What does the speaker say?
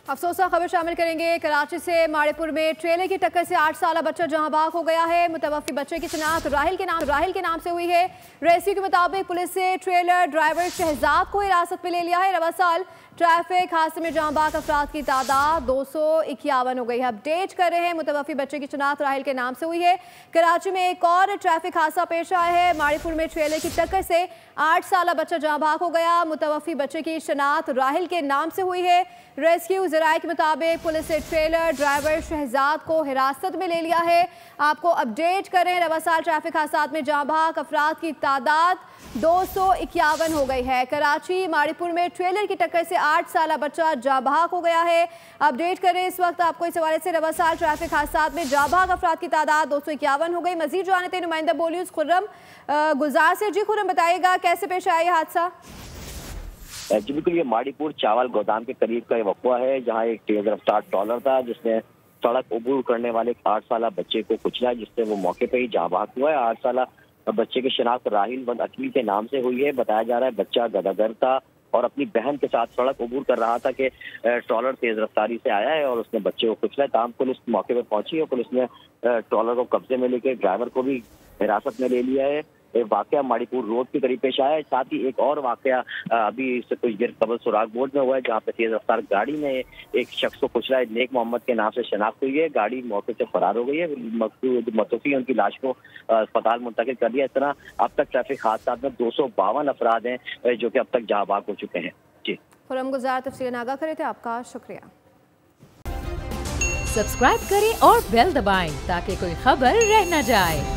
अफसोसनाक खबर शामिल करेंगे। कराची से माड़ेपुर में ट्रेलर की टक्कर से 8 साला बच्चा जहां बाग हो गया है। मुतवफ़्फ़ी बच्चे की शिनाख्त राहिल के नाम से हुई है। रेस्क्यू के मुताबिक पुलिस ने ट्रेलर ड्राइवर शहजाद को हिरासत में ले लिया है। रवा साल ट्रैफिक हादसे में जहां बाग अफराद की तादाद 251 हो गई है। अपडेट कर रहे हैं, मुतवफ़्फ़ी बच्चे की शिनाख्त राहिल के नाम से हुई है। कराची में एक और ट्रैफिक हादसा पेश आया है। माड़ेपुर में ट्रेलर की टक्कर से 8 साला बच्चा जहां बाग हो गया। मुतवफ़्फ़ी बच्चे की शिनाख्त राहिल के नाम से हुई है। रेस्क्यू ज़राए के मुताबिक पुलिस ने ट्रेलर ड्राइवर शहजाद को हिरासत में ले लिया है। आपको अपडेट करें, रवा साल ट्रैफिक हादसात में जाँ बहक अफराद की तादाद 251 हो गई है। कराची माड़ीपुर में ट्रेलर की टक्कर से 8 साला बच्चा जाँ बहक हो गया है। अपडेट करें इस वक्त आपको इस हवाले से। रवा साल ट्रैफिक हादसात में जाँ बहक अफराद की तादाद 251 हो गई। मजीद जानते हैं नुमाइंदा बोली खुर्रम गुलजार से। जी खुर्रम, बताइएगा कैसे पेश आया यह हादसा? जी बिल्कुल, ये माड़ीपुर चावल गोदाम के करीब का वाक़या है, जहां एक तेज रफ्तार ट्रॉलर था जिसने सड़क अबूर करने वाले 8 साला बच्चे को कुचला, जिससे वो मौके पर ही जाँ बहक हुआ है। 8 साला बच्चे की शिनाख्त राहिल बंद अकील के नाम से हुई है। बताया जा रहा है बच्चा गदागर था और अपनी बहन के साथ सड़क अबूर कर रहा था कि ट्रॉलर तेज रफ्तारी से आया है और उसने बच्चे को कुचला। तमाम पुलिस मौके पर पहुंची और पुलिस ने ट्रॉलर को कब्जे में लेकर ड्राइवर को भी हिरासत में ले लिया है। वाकया माड़ीपुर रोड के करीब पेश आया है। साथ ही एक और वाकया अभी इससे कुछ देर कबल सुराग बोर्ड में हुआ है, जहाँ पे तेज रफ्तार गाड़ी ने एक शख्स को कुचला है। नेक मोहम्मद के नाम से शनाख्त हुई है। गाड़ी मौके से फरार हो गई है। मतूफी उनकी लाश को अस्पताल मुंतकिल कर दिया। इस तरह अब तक ट्रैफिक हादसा में 252 अफराद हैं जो कि अब तक जहाँ बाग हो चुके हैं। जी खुर्रम गुलजार तफसील आगाह करे थे, आपका शुक्रिया। सब्सक्राइब करें और बेल दबाएं ताकि कोई खबर रह न जाए।